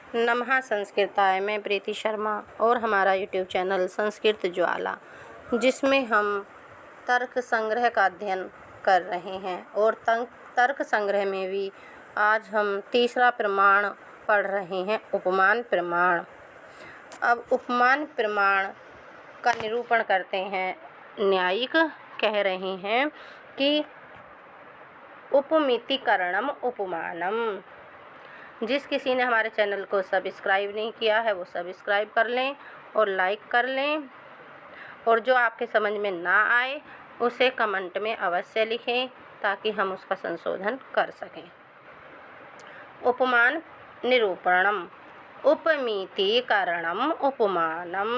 नमः संस्कृताय। मैं प्रीति शर्मा और हमारा यूट्यूब चैनल संस्कृत ज्वाला, जिसमें हम तर्क संग्रह का अध्ययन कर रहे हैं और तर्क संग्रह में भी आज हम तीसरा प्रमाण पढ़ रहे हैं, उपमान प्रमाण। अब उपमान प्रमाण का निरूपण करते हैं। न्यायिक कह रहे हैं कि उपमितिकरणम उपमानम। जिस किसी ने हमारे चैनल को सब्सक्राइब नहीं किया है वो सब्सक्राइब कर लें और लाइक कर लें, और जो आपके समझ में ना आए उसे कमेंट में अवश्य लिखें ताकि हम उसका संशोधन कर सकें। उपमान निरूपणम उपमितिकरणम उपमानम।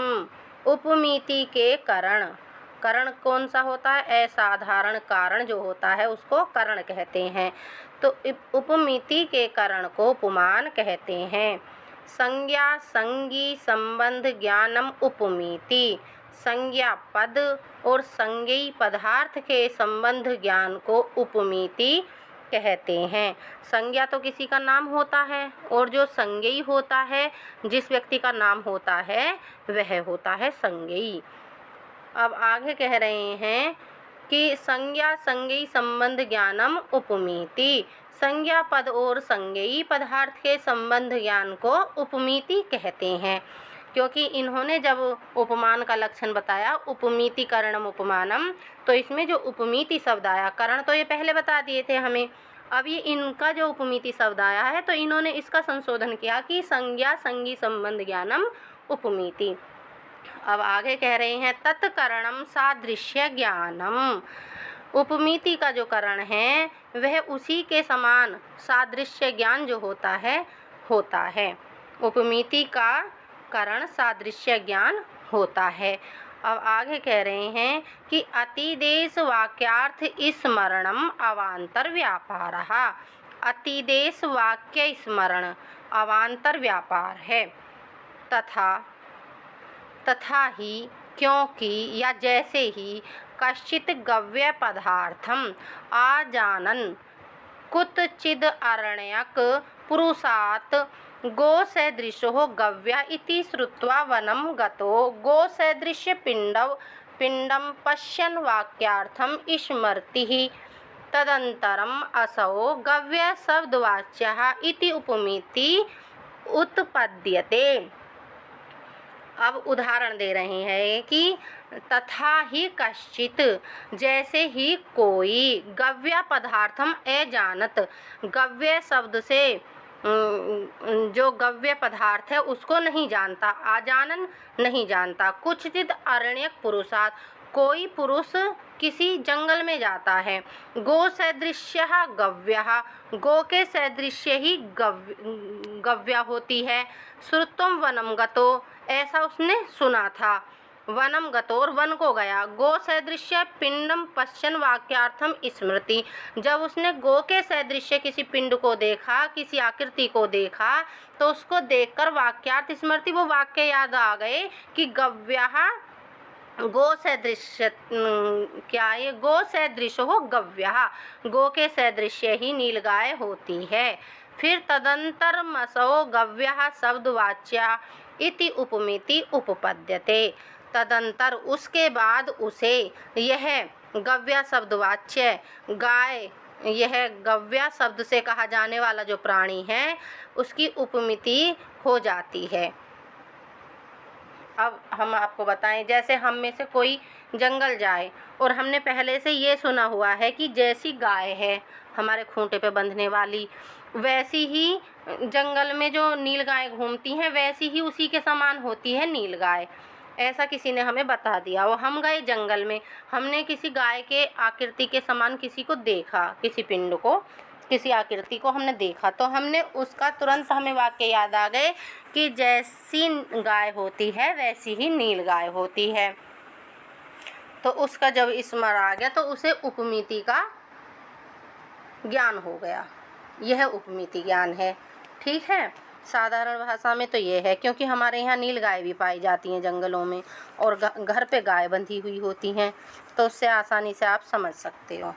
उपमिति के करण कौन सा होता है? असाधारण कारण जो होता है उसको करण कहते हैं। तो उपमिति के करण को उपमान कहते हैं। संज्ञा संगी संबंध ज्ञानम उपमिति। संज्ञा पद और संज्ञेय पदार्थ के संबंध ज्ञान को उपमिति कहते हैं। संज्ञा तो किसी का नाम होता है और जो संज्ञेय होता है, जिस व्यक्ति का नाम होता है, वह होता है संज्ञेय। अब आगे कह रहे हैं कि संज्ञा संज्ञेय संबंध ज्ञानम उपमिति। संज्ञा पद और संज्ञेय पदार्थ के संबंध ज्ञान को उपमिति कहते हैं, क्योंकि इन्होंने जब उपमान का लक्षण बताया उपमितिकरणम उपमानम, तो इसमें जो उपमिति शब्द आया, करण तो ये पहले बता दिए थे हमें, अब ये इनका जो उपमिति शब्द आया है तो इन्होंने इसका संशोधन किया कि संज्ञा संगी संबंध ज्ञानम उपमिति। अब आगे कह रहे हैं तत्करणम सादृश्य ज्ञानम। उपमिति का जो करण है वह उसी के समान सादृश्य ज्ञान जो होता है। उपमिति का करण सादृश्य ज्ञान होता है। अब आगे कह रहे हैं कि अतिदेश वाक्यार्थ स्मरणम अवान्तर व्यापारः। अतिदेश वाक्य स्मरण अवान्तर व्यापार है। तथा ही, क्योंकि या जैसे ही कश्चित गव्य पदार्थम आजानन कुतचिद अरण्यक पुरुषात् गो सदृशो गव्या इति श्रुत्वा वनं गतो गो सदृश्य पिंडम पश्यन् वाक्यार्थम स्मृतिः तदंतरम असौ गव्य शब्दवाच्यः इति उपमिति उत्पद्यते। अब उदाहरण दे रहे हैं कि तथा ही कश्चित, जैसे ही कोई, गव्य पदार्थम अजानत, गव्य शब्द से जो गव्य पदार्थ है उसको नहीं जानता, आजानन नहीं जानता। कुछचित अरण्यक पुरुषात्, कोई पुरुष किसी जंगल में जाता है। गो सदृश्य गव्य, गो के सदृश्य ही गव्या होती है। श्रुत्वम वनम गतो, ऐसा उसने सुना था। वनम गतो, और वन को गया। गो सदृश्य पिंडम पश्यन् वाक्यार्थम स्मृति, जब उसने गो के सदृश्य किसी पिंड को देखा, किसी आकृति को देखा, तो उसको देखकर वाक्यार्थ स्मृति, वो वाक्य याद आ गए कि गव्यः गो सदृश्य, क्या है? गो सदृश हो गव्यः, गो के सदृश्य ही नीलगाय होती है। फिर तदंतर मसो गव्यः शब्दवाच्या इति उपमिति उपपद्यते। तदंतर, उसके बाद उसे, यह गव्य शब्दवाच्य गाय, यह गव्य शब्द से कहा जाने वाला जो प्राणी है उसकी उपमिति हो जाती है। अब हम आपको बताएं, जैसे हम में से कोई जंगल जाए और हमने पहले से ये सुना हुआ है कि जैसी गाय है हमारे खूंटे पे बंधने वाली, वैसी ही जंगल में जो नीलगाय घूमती हैं वैसी ही उसी के समान होती है नीलगाय, ऐसा किसी ने हमें बता दिया। वो हम गए जंगल में, हमने किसी गाय के आकृति के समान किसी को देखा, किसी पिंड को, किसी आकृति को हमने देखा, तो हमने उसका तुरंत हमें वाक्य याद आ गए कि जैसी गाय होती है वैसी ही नील गाय होती है। तो उसका जब स्मरण आ गया तो उसे उपमिति का ज्ञान हो गया। यह उपमिति ज्ञान है। ठीक है, साधारण भाषा में तो ये है, क्योंकि हमारे यहाँ नील गाय भी पाई जाती हैं जंगलों में और घर पे गाय बंधी हुई होती हैं, तो उससे आसानी से आप समझ सकते हो।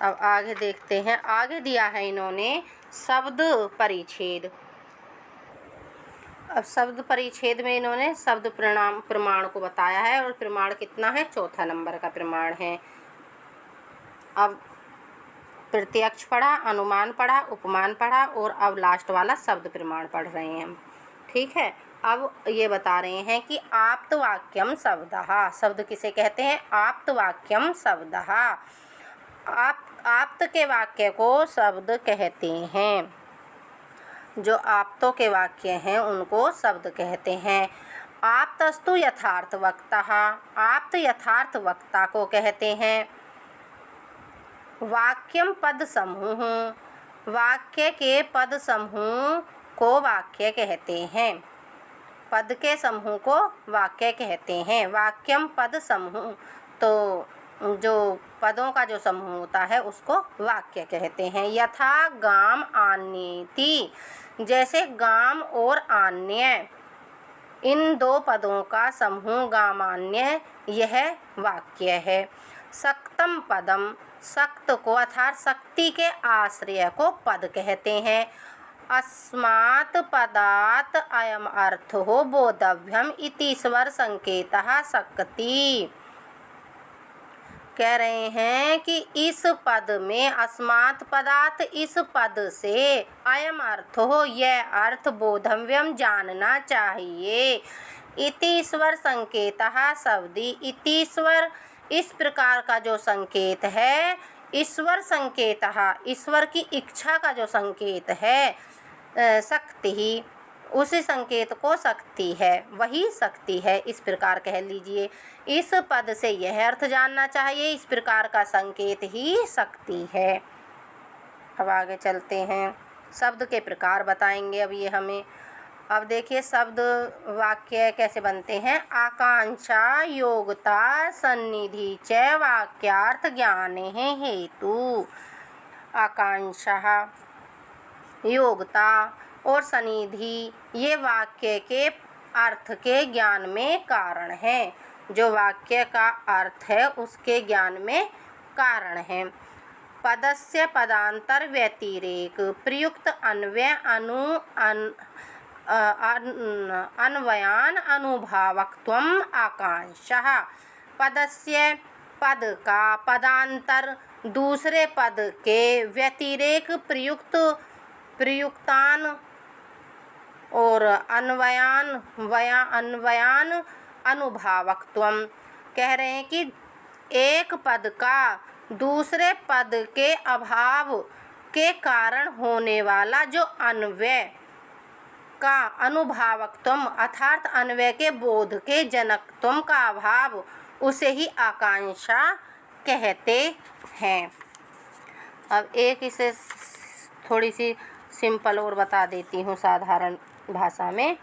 अब आगे देखते हैं, आगे दिया है इन्होंने शब्द परिच्छेद। अब शब्द परिच्छेद में इन्होंने शब्द प्रमाण को बताया है और प्रमाण कितना है, चौथा नंबर का प्रमाण है। अब प्रत्यक्ष पढ़ा, अनुमान पढ़ा, उपमान पढ़ा और अब लास्ट वाला शब्द प्रमाण पढ़ रहे हैं हम। ठीक है, अब ये बता रहे हैं कि आप्तवाक्यम शब्दः, शब्द किसे कहते हैं, आप्तवाक्यम शब्दः। आप्त के वाक्य को शब्द कहते हैं, जो आप्तों के वाक्य हैं उनको शब्द कहते हैं। आप्तस्तु यथार्थ वक्ता, आप्त यथार्थ वक्ता को कहते हैं। वाक्यम पद समूह, वाक्य के पद समूह को वाक्य कहते हैं, पद के समूह को वाक्य कहते हैं। वाक्यम पद समूह, तो जो पदों का जो समूह होता है उसको वाक्य कहते हैं। यथा गाम आन्येति, जैसे गाम और आन्य, इन दो पदों का समूह गामान्य, यह वाक्य है। सक्तम पदम, सक्त को अर्थात शक्ति के आश्रय को पद कहते हैं। अस्मात् पदात् अयम अर्थो बोधव्यम इति स्वर संकेतः शक्ति। कह रहे हैं कि इस पद में अस्मात् पदात्, इस पद से अयम अर्थ हो, यह अर्थ बोधव्यम जानना चाहिए। इति स्वर संकेतः शब्दी, इति स्वर इस प्रकार का जो संकेत है, ईश्वर संकेतः ईश्वर की इच्छा का जो संकेत है, शक्ति ही, उसी संकेत को शक्ति है, वही शक्ति है, इस प्रकार कह लीजिए। इस पद से यह अर्थ जानना चाहिए, इस प्रकार का संकेत ही शक्ति है। अब आगे चलते हैं, शब्द के प्रकार बताएंगे अब ये हमें। अब देखिए शब्द वाक्य कैसे बनते हैं। आकांक्षा योग्यता सन्निधि च वाक्यार्थ ज्ञाने हेतु। आकांक्षा, योग्यता और सन्निधि ये वाक्य के अर्थ के ज्ञान में कारण है, जो वाक्य का अर्थ है उसके ज्ञान में कारण है। पदस्य पदांतर व्यतिरेक प्रयुक्त अन्वय अन्वयान अनुभावकत्वम आकांक्षा। पदस्य, पद का, पदांतर दूसरे पद के, व्यतिरेक प्रयुक्तान और अन्वयान अनुभावकत्वम। कह रहे हैं कि एक पद का दूसरे पद के अभाव के कारण होने वाला जो अन्वय का अनुभावकत्वम अर्थात अन्वय के बोध के जनकत्वम का अभाव, उसे ही आकांक्षा कहते हैं। अब एक इसे थोड़ी सी सिंपल और बता देती हूँ साधारण भाषा में।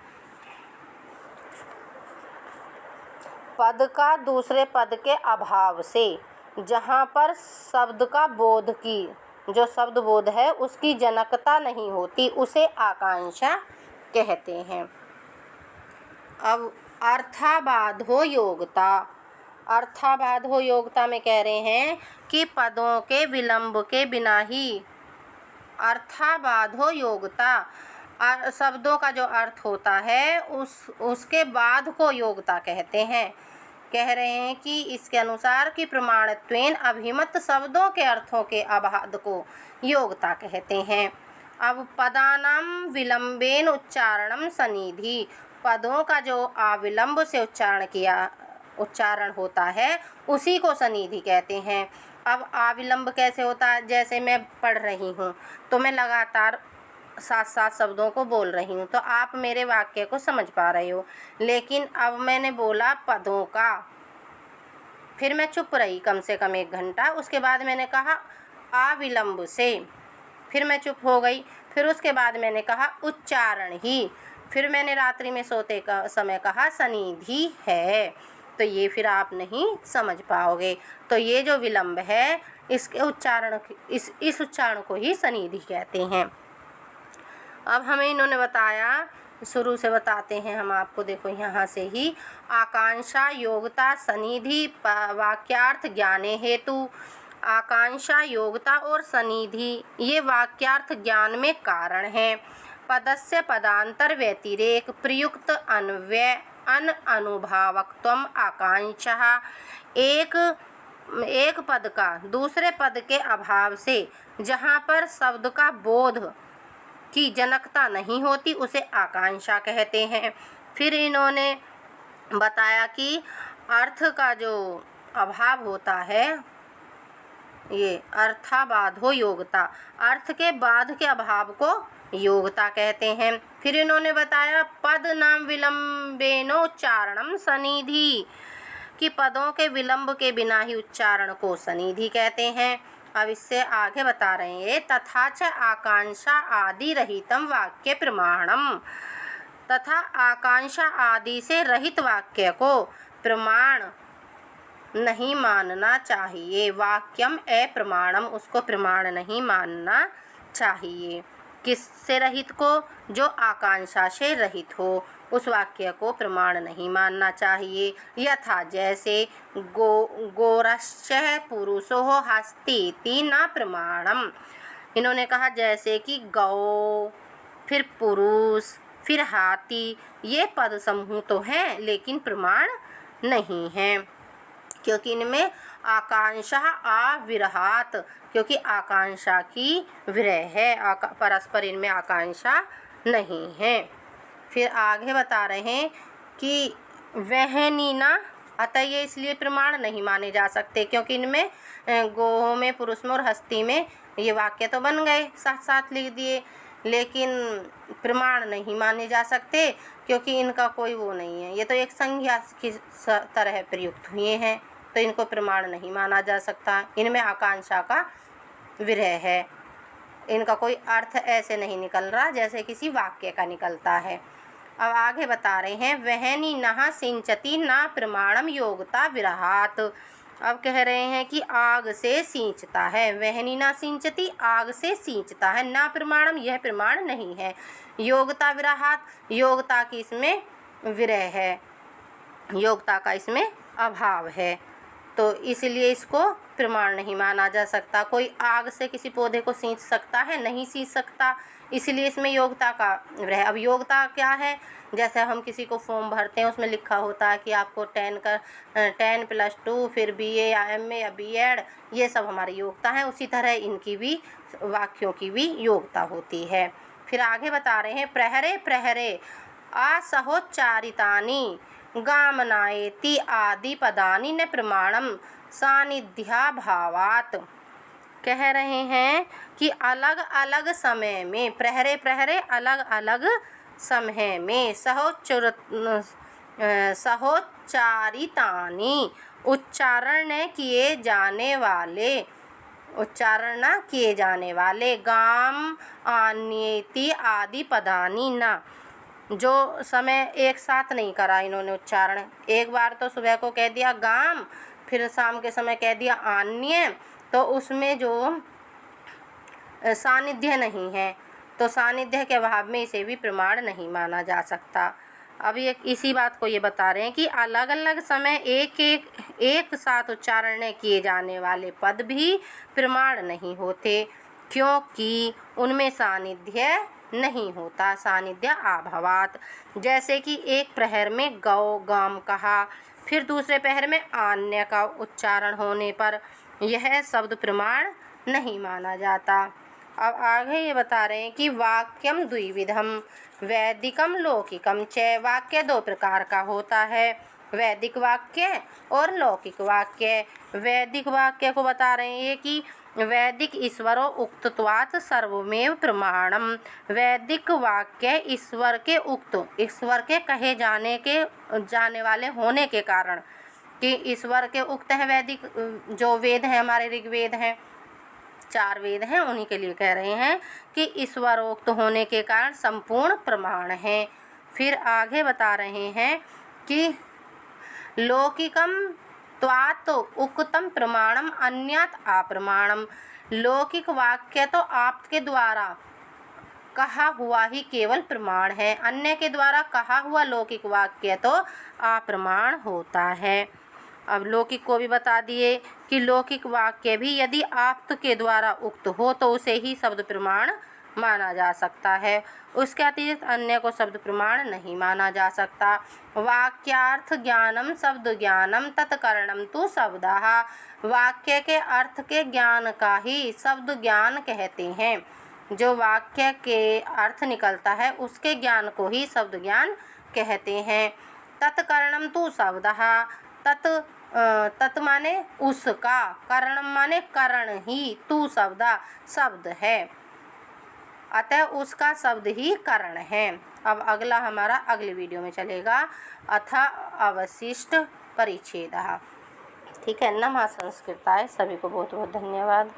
पद का दूसरे पद के अभाव से जहाँ पर शब्द का बोध की, जो शब्द बोध है उसकी जनकता नहीं होती, उसे आकांक्षा कहते हैं। अब अर्थाबाधो योग्यता, अर्थाबाधो योग्यता में कह रहे हैं कि पदों के विलंब के बिना ही, अर्थाबाधो योग्यता, शब्दों का जो अर्थ होता है उसके बाद को योग्यता कहते हैं। कह रहे हैं कि इसके अनुसार कि प्रमाणत्वेन अभिमत शब्दों के अर्थों के अबाध को योग्यता कहते हैं। अब पदानाम विलंबेन उच्चारणम सनिधि, पदों का जो अविलंब से उच्चारण होता है उसी को सनिधि कहते हैं। अब अविलंब कैसे होता है, जैसे मैं पढ़ रही हूँ तो मैं लगातार साथ साथ शब्दों को बोल रही हूँ तो आप मेरे वाक्य को समझ पा रहे हो, लेकिन अब मैंने बोला पदों का, फिर मैं चुप रही कम से कम 1 घंटा, उसके बाद मैंने कहा अविलंब से, फिर मैं चुप हो गई, फिर उसके बाद मैंने कहा उच्चारण ही, फिर मैंने रात्रि में सोते का समय कहा सनिधि है, तो ये फिर आप नहीं समझ पाओगे। तो ये जो विलंब है इसके उच्चारण, इस उच्चारण को ही सनिधि कहते हैं। अब हमें इन्होंने बताया, शुरू से बताते हैं हम आपको, देखो यहाँ से ही। आकांक्षा योग्यता सनिधि वाक्यार्थ ज्ञाने हेतु। आकांक्षा योग्यता और सनिधि ये वाक्यार्थ ज्ञान में कारण हैं। पदस्य पदांतर व्यतिरेक प्रयुक्त अन्वय अनुभावकत्वम आकांक्षः। एक पद का दूसरे पद के अभाव से जहाँ पर शब्द का बोध की जनकता नहीं होती उसे आकांक्षा कहते हैं। फिर इन्होंने बताया कि अर्थ का जो अभाव होता है ये अर्थाबाधो योग्यता, अर्थ के बाध के अभाव को योग्यता कहते हैं। फिर इन्होंने बताया पद नाम विलंबेनोच्चारणम सनिधि, कि पदों के विलंब के बिना ही उच्चारण को सनिधि कहते हैं। अब इससे आगे बता रहे हैं तथा च आकांक्षा आदि रहितम वाक्य प्रमाणम, तथा आकांक्षा आदि से रहित वाक्य को प्रमाण नहीं मानना चाहिए। वाक्यम अप्रमाणम, उसको प्रमाण नहीं मानना चाहिए। किससे रहित को? जो आकांक्षा से रहित हो उस वाक्य को प्रमाण नहीं मानना चाहिए। यथा जैसे गोरश्च पुरुषो हस्तीति न प्रमाणम, इन्होंने कहा जैसे कि गौ, फिर पुरुष, फिर हाथी, ये पद समूह तो हैं लेकिन प्रमाण नहीं हैं, क्योंकि इनमें आकांक्षा अविरहात, क्योंकि आकांक्षा की विरह है, परस्पर इनमें आकांक्षा नहीं है। फिर आगे बता रहे हैं कि वहनीना, अतः ये इसलिए प्रमाण नहीं माने जा सकते क्योंकि इनमें गो में, पुरुष में और हस्ती में ये वाक्य तो बन गए, साथ साथ लिख दिए, लेकिन प्रमाण नहीं माने जा सकते क्योंकि इनका कोई वो नहीं है, ये तो एक संज्ञा की तरह प्रयुक्त हुए हैं, तो इनको प्रमाण नहीं माना जा सकता। इनमें आकांक्षा का विरह है, इनका कोई अर्थ ऐसे नहीं निकल रहा जैसे किसी वाक्य का निकलता है। अब आगे बता रहे हैं वहनी नहा सिंचती ना प्रमाणम योग्यता विरहात। अब कह रहे हैं कि आग से सींचता है, वहनी ना सिंचती, आग से सींचता है, ना प्रमाणम, यह प्रमाण नहीं है। योग्यता विरहात, योग्यता की इसमें विरह है, योग्यता का इसमें अभाव है, तो इसलिए इसको प्रमाण नहीं माना जा सकता। कोई आग से किसी पौधे को सींच सकता है? नहीं सींच सकता, इसलिए इसमें योग्यता का रहे। अब योग्यता क्या है? जैसे हम किसी को फॉर्म भरते हैं उसमें लिखा होता है कि आपको 10+2 फिर BA या MA या B.Ed, ये सब हमारी योग्यता है, उसी तरह इनकी भी, वाक्यों की भी योग्यता होती है। फिर आगे बता रहे हैं प्रहरे प्रहरे असहोच्चारितानि गामनायेति आदि पदानि न प्रमाणम सानिध्याभावात्। कह रहे हैं कि अलग अलग समय में, प्रहरे प्रहरे अलग अलग समय में, सहोच्चारितानि उच्चारण न किए जाने वाले गाम आन्येति आदि पदानि न, जो समय एक साथ नहीं करा इन्होंने उच्चारण, एक बार तो सुबह को कह दिया गाम, फिर शाम के समय कह दिया आन्य, तो उसमें जो सानिध्य नहीं है, तो सानिध्य के अभाव में इसे भी प्रमाण नहीं माना जा सकता। अब ये इसी बात को ये बता रहे हैं कि अलग अलग समय एक साथ उच्चारण किए जाने वाले पद भी प्रमाण नहीं होते, क्योंकि उनमें सानिध्य नहीं होता, सानिध्य अभावात। जैसे कि एक प्रहर में गौ गाम कहा, फिर दूसरे प्रहर में आन्य का उच्चारण होने पर यह शब्द प्रमाण नहीं माना जाता। अब आगे ये बता रहे हैं कि वाक्यम द्विविधम वैदिकम लौकिकम च। वाक्य दो प्रकार का होता है, वैदिक वाक्य और लौकिक वाक्य। वैदिक वाक्य को बता रहे हैं कि वैदिक ईश्वरो उक्तत्वात् सर्वमेव प्रमाणम। वैदिक वाक्य ईश्वर के उक्त, ईश्वर के कहे जाने वाले होने के कारण, कि ईश्वर के उक्त है वैदिक, जो वेद हैं हमारे ऋग्वेद हैं, 4 वेद हैं, उन्हीं के लिए कह रहे हैं कि ईश्वरोक्त होने के कारण संपूर्ण प्रमाण हैं। फिर आगे बता रहे हैं कि लौकिकम त्वात् उक्तम प्रमाणम अन्यत् अप्रमाणम। लौकिक वाक्य तो आपके द्वारा कहा हुआ ही केवल प्रमाण है, अन्य के द्वारा कहा हुआ लौकिक वाक्य तो अप्रमाण होता है। अब लौकिक को भी बता दिए कि लौकिक वाक्य भी यदि आप्त के द्वारा उक्त हो तो उसे ही शब्द प्रमाण माना जा सकता है। उसके अतिरिक्त अन्य को शब्द प्रमाण नहीं माना जा सकता। वाक्यार्थ ज्ञानम शब्द ज्ञानम तत्करणम तु शब्दः। वाक्य के अर्थ के ज्ञान का ही शब्द ज्ञान कहते हैं। जो वाक्य के अर्थ निकलता है उसके ज्ञान को ही शब्द ज्ञान कहते हैं। तत्करणम तु शब्दः। तत् माने उसका, करणम माने करण ही, तु शब्द है, अतः उसका शब्द ही करण है। अब अगला हमारा अगले वीडियो में चलेगा अथ अवशिष्ट परिच्छेदः। ठीक है। नमः संस्कृताय। सभी को बहुत बहुत धन्यवाद।